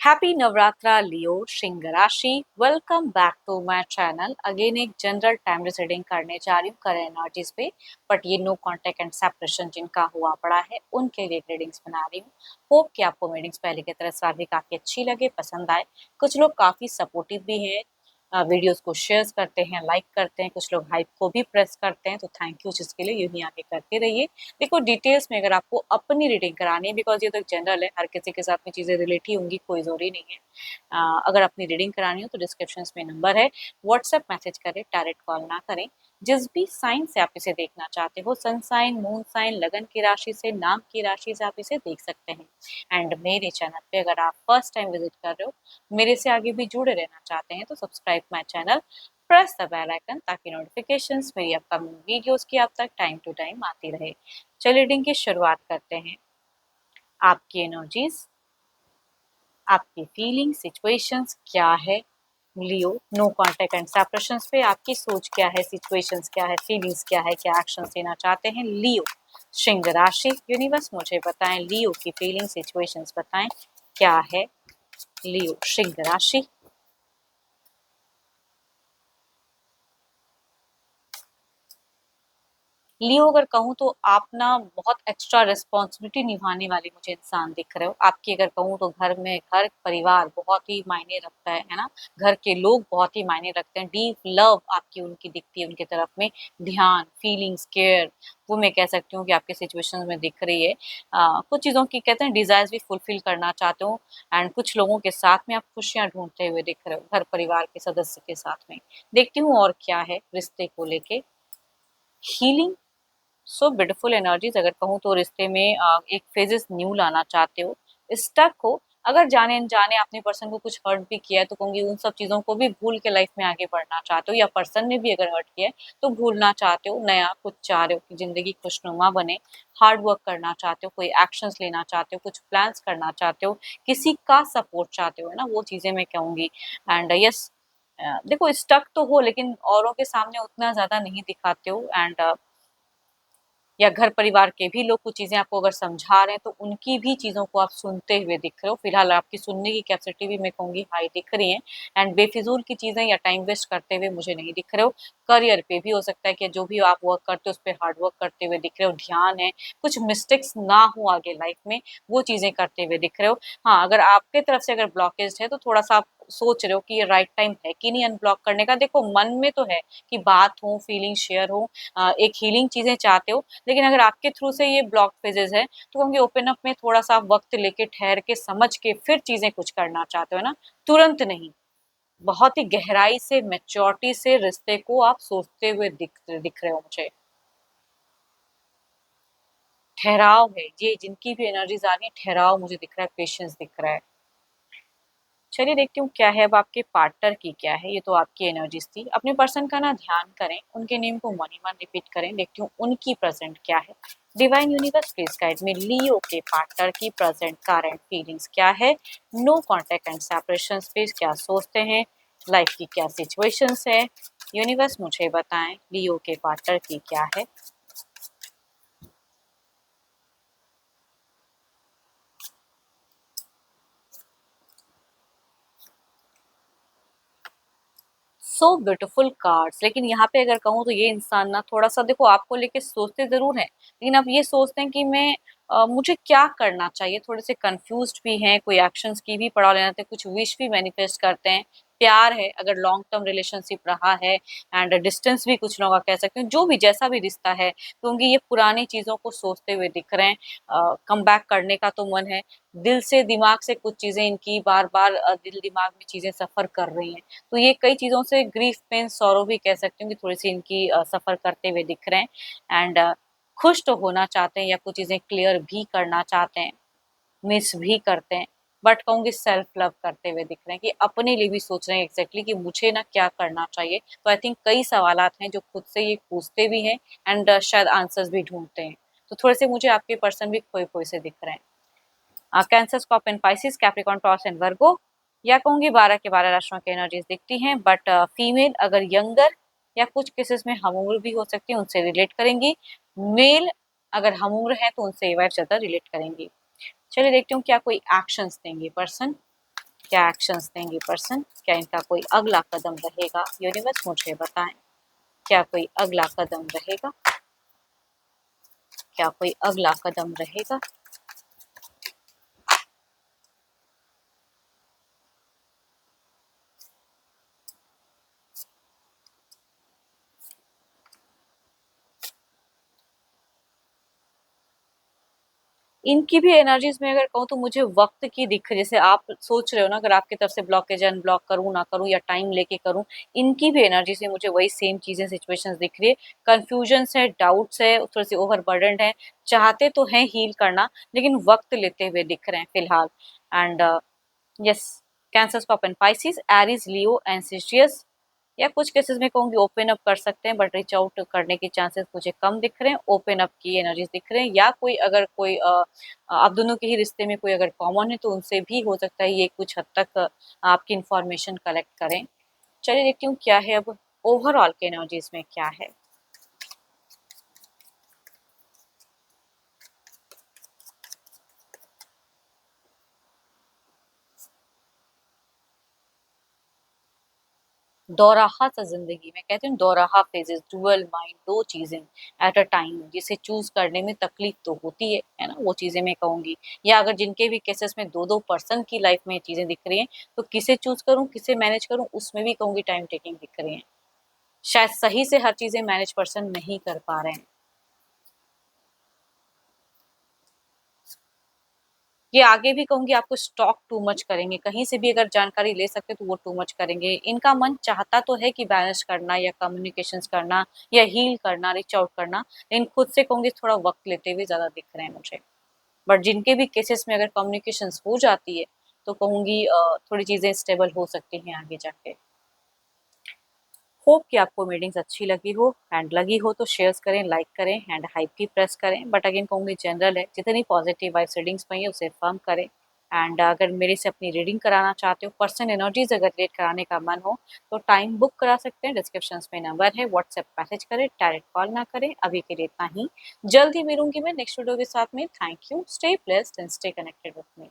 Happy Navratra Leo सिंह राशि। Welcome back to my channel. Again एक जनरल टाइम रीडिंग करने जा रही हूँ करेंट एनर्जीज पे, बट ये नो कॉन्टेक्ट एंड सेपरेशन जिनका हुआ पड़ा है उनके लिए रीडिंग्स बना रही हूँ। होप कि आपको रीडिंग्स पहले की तरह से भी काफी अच्छी लगे, पसंद आए। कुछ लोग काफी सपोर्टिव भी हैं, वीडियोस को शेयर करते हैं, लाइक करते हैं, कुछ लोग हाइप को भी प्रेस करते हैं, तो थैंक यू जिसके लिए। यूं ही आगे करते रहिए। देखो डिटेल्स में अगर आपको अपनी रीडिंग करानी है, बिकॉज ये तो एक जनरल है, हर किसी के साथ में चीज़ें रिलेट ही होंगी, कोई जरूरी नहीं है। अगर अपनी रीडिंग करानी हो तो डिस्क्रिप्शन में नंबर है, व्हाट्सएप मैसेज करें, डायरेक्ट कॉल ना करें। जिस भी साइन से आप इसे देखना चाहते हो, सन साइन, मून साइन, लगन की राशि से, नाम की राशि से आप इसे देख सकते हैं। एंड मेरे चैनल पे अगर आप फर्स्ट टाइम विजिट कर रहे हो, मेरे से आगे भी जुड़े रहना चाहते हैं, तो subscribe my channel, press the bell icon, ताकि नोटिफिकेशंस मेरी अपकमिंग वीडियोस की आप तक टाइम टू टाइम आती रहे। चलिए रीडिंग की शुरुआत करते हैं। आपकी एनर्जीज, आपकी फीलिंग, सिचुएशंस क्या है लियो। नो कॉन्टेक्ट एंड सेपरेशंस पे आपकी सोच क्या है, सिचुएशंस क्या है, फीलिंग्स क्या है, क्या एक्शन लेना चाहते हैं लियो सिंह राशि। यूनिवर्स मुझे बताएं, लियो की फीलिंग, सिचुएशंस बताएं क्या है लियो सिंह राशि। लियो अगर कहूँ तो आप ना बहुत एक्स्ट्रा रिस्पॉन्सिबिलिटी निभाने वाले मुझे इंसान दिख रहे हो। आपकी अगर कहूँ तो घर में घर परिवार बहुत ही मायने रखता है ना। घर के लोग बहुत ही मायने रखते हैं। डीप लव आपकी उनकी दिखती है, उनकी तरफ में ध्यान, फीलिंग्स, केयर, वो मैं कह सकती हूँ कि आपके सिचुएशन में दिख रही है। कुछ चीज़ों की कहते हैं डिजायर्स भी फुलफिल करना चाहते हो, एंड कुछ लोगों के साथ में आप खुशियाँ ढूंढते हुए दिख रहे हो, घर परिवार के सदस्य के साथ में। देखती हूँ और क्या है रिश्ते को लेके। हीलिंग, सो ब्यूटीफुल एनर्जीज अगर कहूँ तो रिश्ते में एक फेजेस न्यू लाना चाहते हो, स्टक हो। अगर जाने अनजाने आपने पर्सन को कुछ हर्ट भी किया है तो कहूँगी उन सब चीज़ों को भी भूल के लाइफ में आगे बढ़ना चाहते हो, या पर्सन ने भी अगर हर्ट किया है तो भूलना चाहते हो, नया कुछ चाह रहे हो कि जिंदगी खुशनुमा बने। हार्ड वर्क करना चाहते हो, कोई एक्शंस लेना चाहते हो, कुछ प्लान्स करना चाहते हो, किसी का सपोर्ट चाहते हो ना, वो चीज़ें मैं कहूँगी। एंड यस, देखो स्टक तो हो लेकिन औरों के सामने उतना ज्यादा नहीं दिखाते हो। एंड या घर परिवार के भी लोग कुछ चीज़ें आपको अगर समझा रहे हैं तो उनकी भी चीज़ों को आप सुनते हुए दिख रहे हो। फिलहाल आपकी सुनने की कैपेसिटी भी मैं कहूँगी हाई दिख रही है। एंड बेफिजूल की चीज़ें या टाइम वेस्ट करते हुए मुझे नहीं दिख रहे हो। करियर पे भी हो सकता है कि जो भी आप वर्क करते हो उस पर हार्ड वर्क करते हुए दिख रहे हो, ध्यान है, कुछ मिस्टेक्स ना हो आगे लाइफ में, वो चीज़ें करते हुए दिख रहे हो। हाँ, अगर आपके तरफ से अगर ब्लॉकेज है तो थोड़ा सा आप सोच रहे हो कि ये राइट टाइम है कि नहीं अनब्लॉक करने का। देखो मन में तो है कि बात हो, फीलिंग शेयर हो, एक हीलिंग चीज़ें चाहते हो, लेकिन अगर आपके थ्रू से ये ब्लॉक फेजेस है तो कहूँगी ओपन अप में थोड़ा सा वक्त लेके, ठहर के, समझ के फिर चीजें कुछ करना चाहते हो ना, तुरंत नहीं। बहुत ही गहराई से, मेच्योरिटी से रिश्ते को आप सोचते हुए दिख रहे हो मुझे। ठहराव है ये, जिनकी भी एनर्जीज आ रही है, ठहराव मुझे दिख रहा है, पेशेंस दिख रहा है। चलिए देखती हूँ क्या है अब आपके पार्टनर की क्या है। ये तो आपकी एनर्जीज थी। अपने पर्सन का ना ध्यान करें, उनके नेम को मन ही मन रिपीट करें। देखती हूँ उनकी प्रेजेंट क्या है। डिवाइन यूनिवर्स प्लीज गाइड में लियो के पार्टनर की प्रेजेंट करंट फीलिंग्स क्या है। No contact and separation space क्या सोचते हैं, लाइफ की क्या सिचुएशंस है। यूनिवर्स मुझे बताएं लियो के पार्टनर की क्या है। So beautiful cards. लेकिन यहाँ पे अगर कहूँ तो ये इंसान ना थोड़ा सा देखो आपको लेके सोचते जरूर हैं, लेकिन आप ये सोचते हैं कि मैं मुझे क्या करना चाहिए। थोड़े से कंफ्यूज्ड भी हैं, कोई एक्शंस की भी पड़ा लेते हैं, कुछ विश भी मैनिफेस्ट करते हैं। प्यार है अगर लॉन्ग टर्म रिलेशनशिप रहा है, एंड डिस्टेंस भी कुछ लोग कह सकते हैं, जो भी जैसा भी रिश्ता है, क्योंकि ये पुरानी चीजों को सोचते हुए दिख रहे हैं। कम बैक करने का तो मन है, दिल से दिमाग से कुछ चीजें इनकी बार बार दिल दिमाग में चीजें सफर कर रही हैं। तो ये कई चीज़ों से ग्रीफ, पेन, सॉरो भी कह सकती हूँ कि थोड़ी-सी इनकी सफ़र करते हुए दिख रहे हैं। एंड खुश तो होना चाहते हैं या कुछ चीज़ें क्लियर भी करना चाहते हैं, मिस भी करते हैं, बट कहूँगी सेल्फ लव करते हुए दिख रहे हैं कि अपने लिए भी सोच रहे हैं एग्ज़ैक्टली कि मुझे ना क्या करना चाहिए। तो आई थिंक कई सवालात हैं जो खुद से ये पूछते भी हैं, एंड शायद आंसर्स भी ढूँढते हैं। तो थोड़े-से मुझे आपके पर्सन भी खोए-खोए से दिख रहे हैं। Cancer, scorpion, Pisces, Capricorn, taurus and वर्गो, या कहूंगी 12 के 12 राशियों की एनर्जीज दिखती हैं, बट फीमेल अगर यंगर या कुछ केसेस में हम उम्र भी हो सकती है, उनसे रिलेट करेंगी। मेल अगर हम उम्र है तो उनसे ज्यादा रिलेट करेंगी। चलिए देखती हूँ क्या कोई एक्शंस देंगे पर्सन। क्या एक्शंस लेंगे पर्सन, क्या इनका कोई अगला कदम रहेगा, यूनिवर्स मुझे बताएं क्या कोई अगला कदम रहेगा, क्या कोई अगला कदम रहेगा। इनकी भी एनर्जीज में अगर कहूँ तो मुझे वक्त की दिख, जैसे आप सोच रहे हो ना अगर आपकी तरफ से ब्लॉकेज है, अनब्लॉक करूँ ना करूँ या टाइम लेके करूँ, इनकी भी एनर्जी से मुझे वही सेम चीजें सिचुएशंस दिख रही है। कंफ्यूजन है, डाउट्स है, थोड़ी सी ओवरबर्डन है, चाहते तो हैं हील करना लेकिन वक्त लेते हुए दिख रहे हैं फिलहाल। And yes, Cancer, Scorpion, Pisces, Aries, Leo and सिजियस, या कुछ केसेस में कहूँगी ओपन अप कर सकते हैं बट रीच आउट करने के चांसेस मुझे कम दिख रहे हैं। ओपन अप की एनर्जीज दिख रहे हैं, या कोई अगर कोई आप दोनों के ही रिश्ते में कोई अगर कॉमन है तो उनसे भी हो सकता है ये कुछ हद तक आपकी इंफॉर्मेशन कलेक्ट करें। चलिए देखती हूँ क्या है अब ओवरऑल के एनर्जीज में क्या है। दोराहा सा जिंदगी में कहते हैं, दोराहा फेजेस, डुअल माइंड, दो चीजें एट अ टाइम जिसे चूज करने में तकलीफ तो होती है ना, वो चीजें मैं कहूंगी। या अगर जिनके भी केसेस में दो दो पर्सन की लाइफ में चीजें दिख रही हैं तो किसे चूज करूं, किसे मैनेज करूं, उसमें भी कहूंगी टाइम टेकिंग दिख रही है। शायद सही से हर चीजें मैनेज पर्सन नहीं कर पा रहे हैं। ये आगे भी कहूंगी आपको स्टॉक टू मच करेंगे, कहीं से भी अगर जानकारी ले सकते तो वो टू मच करेंगे। इनका मन चाहता तो है कि बैलेंस करना या कम्युनिकेशंस करना या हील करना, रीच आउट करना, लेकिन खुद से कहूंगी थोड़ा वक्त लेते हुए ज्यादा दिख रहे हैं मुझे। बट जिनके भी केसेस में अगर कम्युनिकेशंस हो जाती है तो कहूंगी थोड़ी चीजें स्टेबल हो सकती हैं आगे जाके। होप कि आपको मीटिंग्स अच्छी लगी हो, एंड लगी हो तो शेयर्स करें, लाइक करें एंड हाइप की प्रेस करें। बट अगेन कहूँगी जनरल है, जितनी पॉजिटिव वाइब्स रीडिंग्स में है उसे फर्म करें। एंड अगर मेरे से अपनी रीडिंग कराना चाहते हो, पर्सन एनर्जीज अगर रिलेट कराने का मन हो तो टाइम बुक करा सकते हैं, डिस्क्रिप्शन में नंबर है, व्हाट्सएप मैसेज करें, डायरेक्ट कॉल ना करें। अभी के लिए इतना ही, जल्द ही मिलूंगी मैं नेक्स्ट वीडियो के साथ में। Thank you, stay blessed and stay connected with me.